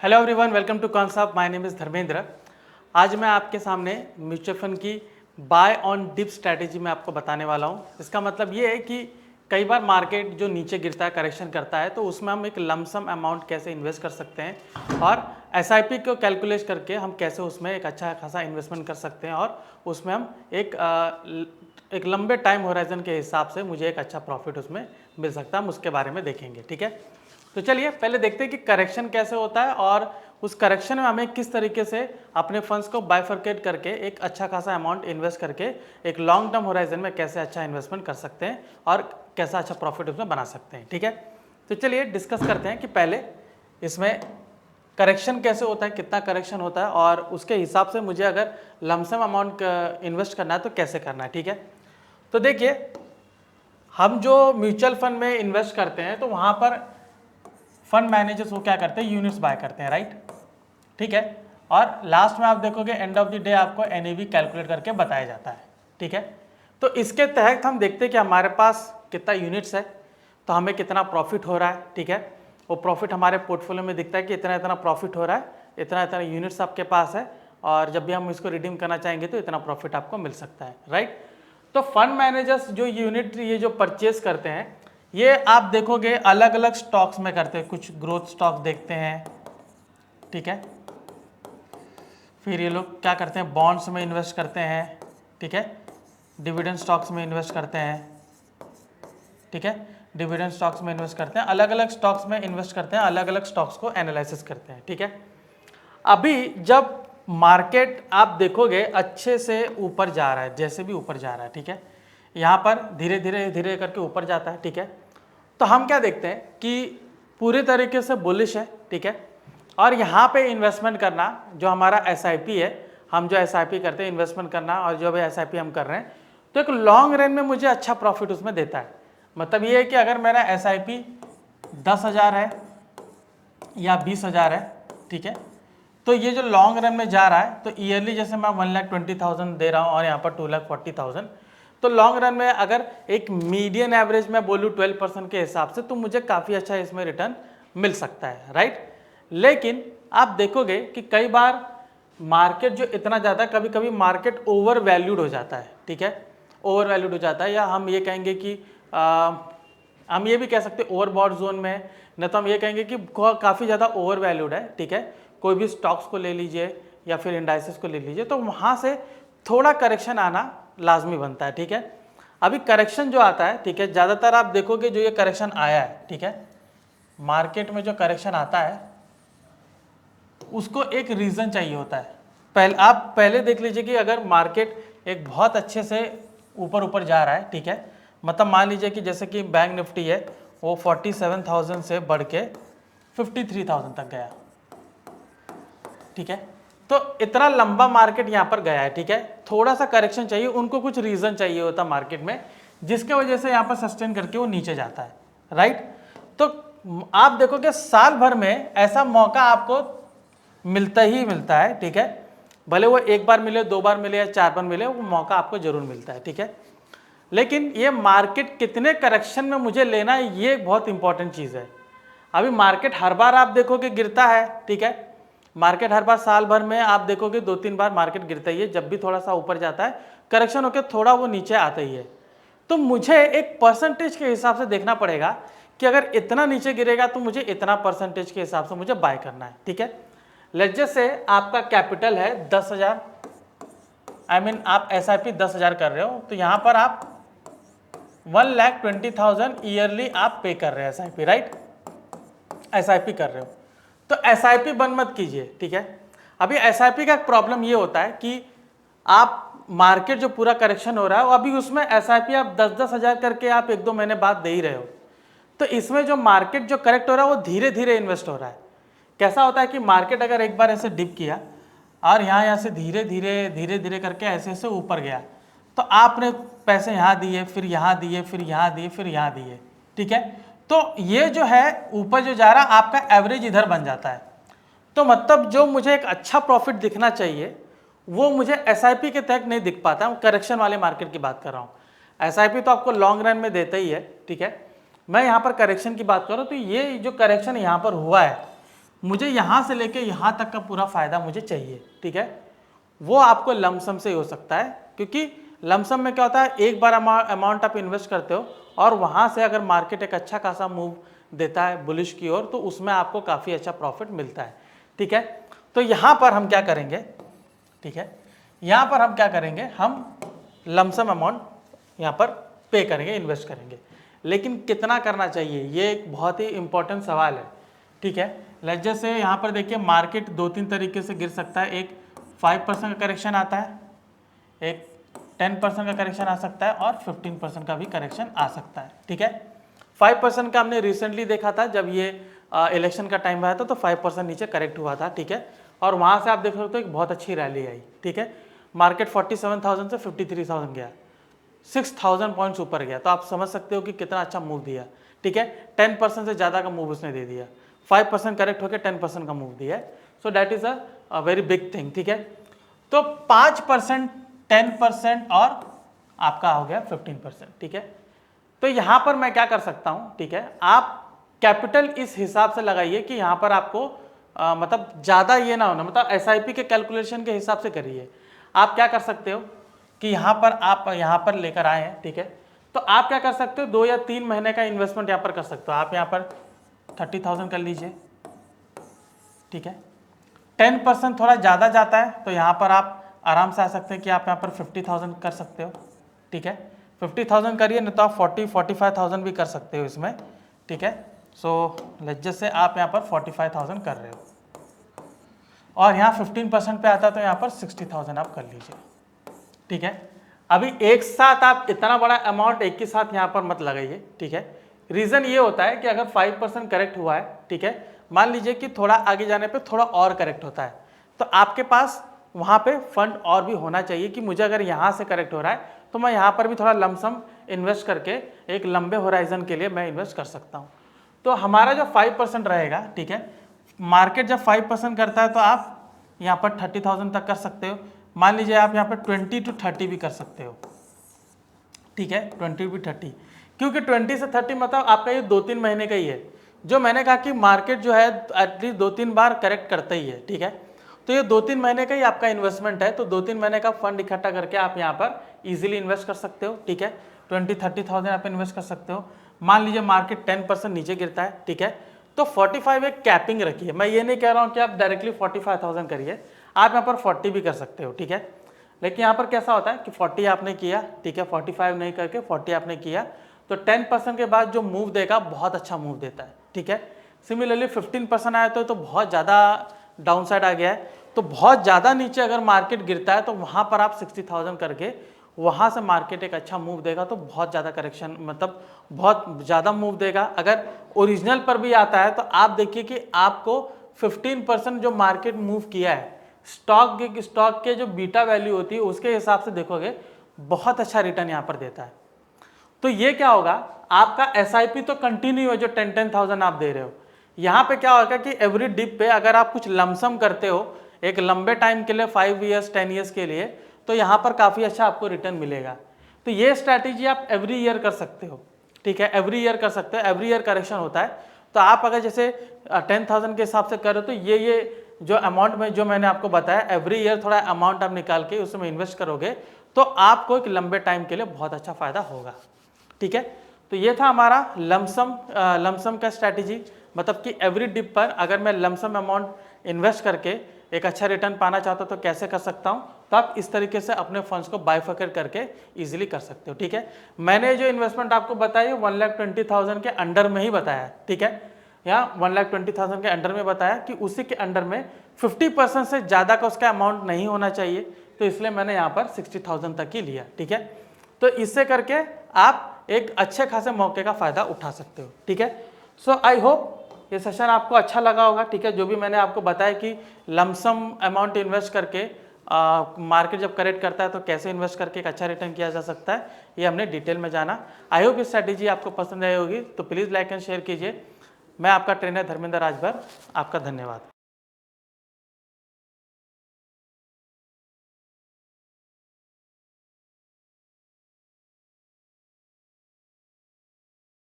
Hello everyone, welcome to concept. My name is Dharmendra. आज मैं आपके सामने म्यूचुअल फंड की बाय ऑन डिप स्ट्रैटेजी में आपको बताने वाला हूं। इसका मतलब ये है कि कई बार मार्केट जो नीचे गिरता है, करेक्शन करता है, तो उसमें हम एक लमसम अमाउंट कैसे इन्वेस्ट कर सकते हैं और एसआईपी को कैलकुलेट करके हम कैसे उसमें एक अच्छा खासा इन्वेस्टमेंट कर सकते हैं और उसमें हम एक लंबे टाइम होराइजन के हिसाब से मुझे एक अच्छा प्रॉफिट उसमें मिल सकता है। हम उसके बारे में देखेंगे, ठीक है। तो चलिए पहले देखते हैं कि करेक्शन कैसे होता है और उस करेक्शन में हमें किस तरीके से अपने फंड्स को बाइफरकेट करके एक अच्छा खासा अमाउंट इन्वेस्ट करके एक लॉन्ग टर्म होराइजन में कैसे अच्छा इन्वेस्टमेंट कर सकते हैं और कैसा अच्छा प्रॉफिट उसमें बना सकते हैं, ठीक है। तो चलिए डिस्कस करते हैं कि पहले इसमें करेक्शन कैसे होता है, कितना करेक्शन होता है और उसके हिसाब से मुझे अगर लमसम अमाउंट इन्वेस्ट करना है तो कैसे करना है, ठीक है। तो देखिए, हम जो म्यूचुअल फंड में इन्वेस्ट करते हैं तो वहाँ पर फंड मैनेजर्स वो क्या करते हैं, यूनिट्स बाय करते हैं, राइट, ठीक है। और लास्ट में आप देखोगे एंड ऑफ द डे आपको एनएवी कैलकुलेट करके बताया जाता है, ठीक है। तो इसके तहत हम देखते हैं कि हमारे पास कितना यूनिट्स है, तो हमें कितना प्रॉफिट हो रहा है, ठीक है। वो प्रॉफिट हमारे पोर्टफोलियो में दिखता है कि इतना इतना प्रॉफिट हो रहा है, इतना इतना यूनिट्स आपके पास है और जब भी हम इसको रिडीम करना चाहेंगे तो इतना प्रॉफिट आपको मिल सकता है, राइट। तो फंड मैनेजर्स जो यूनिट ये जो परचेज करते हैं, ये आप देखोगे अलग अलग स्टॉक्स में करते हैं। कुछ ग्रोथ स्टॉक देखते हैं, ठीक है। फिर ये लोग क्या करते हैं, बॉन्ड्स में इन्वेस्ट करते हैं, ठीक है। डिविडेंड स्टॉक्स में इन्वेस्ट करते हैं, ठीक है। डिविडेंड स्टॉक्स में इन्वेस्ट करते हैं, अलग अलग स्टॉक्स में इन्वेस्ट करते हैं, अलग अलग स्टॉक्स को एनालिसिस करते हैं, ठीक है। अभी जब मार्केट आप देखोगे अच्छे से ऊपर जा रहा है, जैसे भी ऊपर जा रहा है, ठीक है, यहाँ पर धीरे धीरे धीरे करके ऊपर जाता है, ठीक है। तो हम क्या देखते हैं कि पूरे तरीके से बुलिश है, ठीक है। और यहाँ पे इन्वेस्टमेंट करना जो हमारा एसआईपी है, हम जो एसआईपी करते हैं इन्वेस्टमेंट करना और जो भी एसआईपी हम कर रहे हैं, तो एक लॉन्ग रन में मुझे अच्छा प्रॉफिट उसमें देता है। मतलब ये है कि अगर मेरा एसआईपी 10,000 है या 20,000 है, ठीक है, तो ये जो लॉन्ग रन में जा रहा है तो ईयरली जैसे मैं 1,20,000 दे रहा हूँ और यहाँ पर 2,40,000, तो लॉन्ग रन में अगर एक मीडियन एवरेज में बोलूँ 12% के हिसाब से तो मुझे काफ़ी अच्छा इसमें रिटर्न मिल सकता है, राइट। लेकिन आप देखोगे कि कई बार मार्केट जो इतना ज़्यादा, कभी कभी मार्केट ओवर वैल्यूड हो जाता है, ठीक है, ओवर वैल्यूड हो जाता है, या हम ये कहेंगे कि हम ये भी कह सकते हैं ओवरबॉट जोन में है, न तो हम ये कहेंगे कि काफ़ी ज़्यादा ओवर वैल्यूड है, ठीक है। कोई भी स्टॉक्स को ले लीजिए या फिर इंडाइसेस को ले लीजिए, तो वहाँ से थोड़ा करेक्शन आना लाजमी बनता है, ठीक है। अभी करेक्शन जो आता है, ठीक है, ज़्यादातर आप देखोगे जो ये करेक्शन आया है, ठीक है, मार्केट में जो करेक्शन आता है उसको एक रीज़न चाहिए होता है। आप पहले देख लीजिए कि अगर मार्केट एक बहुत अच्छे से ऊपर ऊपर जा रहा है, ठीक है, मतलब मान लीजिए कि जैसे कि बैंक निफ्टी है वो 47,000 से बढ़ के 53,000 तक गया, ठीक है। तो इतना लंबा मार्केट यहाँ पर गया है, ठीक है, थोड़ा सा करेक्शन चाहिए, उनको कुछ रीज़न चाहिए होता मार्केट में जिसके वजह से यहाँ पर सस्टेन करके वो नीचे जाता है, राइट। तो आप देखोगे साल भर में ऐसा मौका आपको मिलता ही मिलता है, ठीक है, भले वो एक बार मिले, 2 बार मिले या 4 बार मिले, वो मौका आपको जरूर मिलता है, ठीक है। लेकिन ये मार्केट कितने करेक्शन में मुझे लेना है, ये एक बहुत इंपॉर्टेंट चीज़ है। अभी मार्केट हर बार आप देखोगे गिरता है, ठीक है, मार्केट हर बार साल भर में आप देखोगे 2-3 बार मार्केट गिरता ही है, जब भी थोड़ा सा ऊपर जाता है करेक्शन होकर थोड़ा वो नीचे आता ही है। तो मुझे एक परसेंटेज के हिसाब से देखना पड़ेगा कि अगर इतना नीचे गिरेगा तो मुझे इतना परसेंटेज के हिसाब से मुझे बाय करना है, ठीक है। लेट्स जस्ट से आपका कैपिटल है 10,000, आप एसआईपी 10,000 कर रहे हो, तो यहाँ पर आप 1,20,000 ईयरली आप पे कर रहे हैं एसआईपी, राइट, एसआईपी कर रहे हो। तो एसआईपी बंद मत कीजिए, ठीक है। अभी एसआईपी का एक प्रॉब्लम ये होता है कि आप मार्केट जो पूरा करेक्शन हो रहा है अभी उसमें एसआईपी आप 10-10 हज़ार करके आप 1-2 महीने बाद दे ही रहे हो, तो इसमें जो मार्केट जो करेक्ट हो रहा है वो धीरे धीरे इन्वेस्ट हो रहा है। कैसा होता है कि मार्केट अगर एक बार ऐसे डिप किया और यहाँ से धीरे धीरे करके ऐसे ऐसे ऊपर गया, तो आपने पैसे यहाँ दिए, फिर यहाँ दिए, फिर यहाँ दिए, फिर यहाँ दिए, ठीक है, तो ये जो है ऊपर जो जा रहा आपका एवरेज इधर बन जाता है। तो मतलब जो मुझे एक अच्छा प्रॉफिट दिखना चाहिए वो मुझे एसआईपी के तहत नहीं दिख पाता। मैं करेक्शन वाले मार्केट की बात कर रहा हूँ। एसआईपी तो आपको लॉन्ग रन में देता ही है, ठीक है, मैं यहाँ पर करेक्शन की बात कर रहा हूँ। तो ये जो करेक्शन यहाँ पर हुआ है मुझे यहाँ से लेके यहाँ तक का पूरा फ़ायदा मुझे चाहिए, ठीक है, वो आपको लमसम से हो सकता है, क्योंकि लमसम में क्या होता है, एक बार अमाउंट आप इन्वेस्ट करते हो और वहाँ से अगर मार्केट एक अच्छा खासा मूव देता है बुलिश की ओर, तो उसमें आपको काफ़ी अच्छा प्रॉफिट मिलता है, ठीक है। तो यहाँ पर हम क्या करेंगे, ठीक है, यहाँ पर हम क्या करेंगे, हम लमसम अमाउंट यहाँ पर पे करेंगे, इन्वेस्ट करेंगे, लेकिन कितना करना चाहिए, ये एक बहुत ही इंपॉर्टेंट सवाल है, ठीक है। जैसे यहाँ पर देखिए मार्केट 2-3 तरीके से गिर सकता है, एक 5% का करेक्शन आता है, एक 10% का करेक्शन आ सकता है और 15% का भी करेक्शन आ सकता है, ठीक है। 5% का हमने रिसेंटली देखा था, जब ये इलेक्शन का टाइम आया था तो 5% नीचे करेक्ट हुआ था, ठीक है, और वहाँ से आप देख सकते हो एक बहुत अच्छी रैली आई, ठीक है, मार्केट 47,000 से 53,000 गया, 6,000 पॉइंट्स ऊपर गया, तो आप समझ सकते हो कि कितना अच्छा मूव दिया, ठीक है। 10% से ज़्यादा का मूव उसने दे दिया, 5% करेक्ट होकर 10% का मूव दिया है, so that is a very big thing, ठीक है। तो 5%, 10% और आपका हो गया 15%, ठीक है। तो यहाँ पर मैं क्या कर सकता हूँ, ठीक है, आप कैपिटल इस हिसाब से लगाइए कि यहाँ पर आपको मतलब ज़्यादा ये ना होना, मतलब SIP के कैलकुलेशन के हिसाब से करिए। आप क्या कर सकते हो कि यहाँ पर आप यहाँ पर लेकर आए हैं, ठीक है, तो आप क्या कर सकते हो, 2 या 3 महीने का इन्वेस्टमेंट यहाँ पर कर सकते हो। आप यहाँ पर 30,000 कर लीजिए, ठीक है। 10% थोड़ा ज़्यादा जाता है तो यहाँ पर आप आराम से आ सकते हैं कि आप यहाँ पर 50,000 कर सकते हो, ठीक है। 50,000 करिए, नहीं तो आप 45,000 भी कर सकते हो इसमें, ठीक है। सो जैसे आप यहाँ पर 45,000 कर रहे हो और यहाँ 15% पे आता है तो यहाँ पर 60,000 आप कर लीजिए, ठीक है। अभी एक साथ आप इतना बड़ा अमाउंट एक ही साथ यहाँ पर मत लगाइए, ठीक है। रीज़न ये होता है कि अगर 5% करेक्ट हुआ है, ठीक है, मान लीजिए कि थोड़ा आगे जाने पे थोड़ा और करेक्ट होता है, तो आपके पास वहाँ पे फंड और भी होना चाहिए कि मुझे अगर यहाँ से करेक्ट हो रहा है तो मैं यहाँ पर भी थोड़ा लमसम इन्वेस्ट करके एक लंबे होराइजन के लिए मैं इन्वेस्ट कर सकता हूँ। तो हमारा जो 5% रहेगा, ठीक है, मार्केट जब 5% करता है तो आप यहाँ पर 30,000 तक कर सकते हो। मान लीजिए आप यहाँ पर 20 to 30 भी कर सकते हो, ठीक है, 20 भी 30, क्योंकि 20 से 30 मतलब आपका ये 2-3 महीने का ही है। जो मैंने कहा कि मार्केट जो है एटलीस्ट 2-3 बार करेक्ट करता ही है, ठीक है, तो ये 2-3 महीने का ही आपका इन्वेस्टमेंट है, तो 2-3 महीने का फंड इकट्ठा करके आप यहाँ पर इजीली इन्वेस्ट कर सकते हो, ठीक है। 20-30,000 आप इन्वेस्ट कर सकते हो। मान लीजिए मार्केट 10% नीचे गिरता है, ठीक है, तो 45 एक कैपिंग रखिए। मैं ये नहीं कह रहा हूँ कि आप डायरेक्टली 45,000 करिए, आप यहाँ पर 40 भी कर सकते हो, ठीक है। लेकिन यहाँ पर कैसा होता है कि 40 आपने किया, ठीक है, 45 नहीं करके 40 आपने किया, तो 10% के बाद जो मूव देगा बहुत अच्छा मूव देता है, ठीक है। सिमिलरली 15% आया तो बहुत ज़्यादा डाउन साइड आ गया है, तो बहुत ज़्यादा नीचे अगर मार्केट गिरता है तो वहाँ पर आप 60,000 करके वहाँ से मार्केट एक अच्छा मूव देगा, तो बहुत ज़्यादा करेक्शन मतलब बहुत ज़्यादा मूव देगा। अगर ओरिजिनल पर भी आता है तो आप देखिए कि आपको 15% जो मार्केट मूव किया है, स्टॉक के जो बीटा वैल्यू होती है उसके हिसाब से देखोगे बहुत अच्छा रिटर्न यहाँ पर देता है। तो ये क्या होगा, आपका SIP तो कंटिन्यू है जो 10,000 आप दे रहे हो। यहाँ पे क्या होगा कि एवरी डिप पे अगर आप कुछ लमसम करते हो एक लंबे टाइम के लिए 5 ईयर्स 10 ईयर्स के लिए, तो यहाँ पर काफ़ी अच्छा आपको रिटर्न मिलेगा। तो ये स्ट्रैटेजी आप एवरी ईयर कर सकते हो, ठीक है, एवरी ईयर कर सकते हो। एवरी ईयर करेक्शन होता है, तो आप अगर जैसे 10,000 के हिसाब से करो तो ये जो अमाउंट में जो मैंने आपको बताया, एवरी ईयर थोड़ा अमाउंट आप निकाल के उसमें इन्वेस्ट करोगे तो आपको एक लंबे टाइम के लिए बहुत अच्छा फायदा होगा, ठीक है। तो ये था हमारा लमसम का स्ट्रैटेजी, मतलब कि एवरी डिप पर अगर मैं लमसम अमाउंट इन्वेस्ट करके एक अच्छा रिटर्न पाना चाहता हूँ तो कैसे कर सकता हूँ। तो आप इस तरीके से अपने फंड्स को बाइफरकेट करके इजीली कर सकते हो, ठीक है। मैंने जो इन्वेस्टमेंट आपको बताई 1,20,000 के अंडर में ही बताया, ठीक है, यहाँ 1,20,000 के अंडर में बताया कि उसी के अंडर में 50% से ज़्यादा का उसका अमाउंट नहीं होना चाहिए, तो इसलिए मैंने यहाँ पर 60,000 तक ही लिया, ठीक है। तो इससे करके आप एक अच्छे खासे मौके का फ़ायदा उठा सकते हो, ठीक है। सो आई होप ये सेशन आपको अच्छा लगा होगा, ठीक है। जो भी मैंने आपको बताया कि लमसम अमाउंट इन्वेस्ट करके मार्केट जब करेक्ट करता है तो कैसे इन्वेस्ट करके एक अच्छा रिटर्न किया जा सकता है, ये हमने डिटेल में जाना। आई होप ये स्ट्रैटेजी आपको पसंद आई होगी, तो प्लीज़ लाइक एंड शेयर कीजिए। मैं आपका ट्रेनर धर्मेंद्र राजभर, आपका धन्यवाद।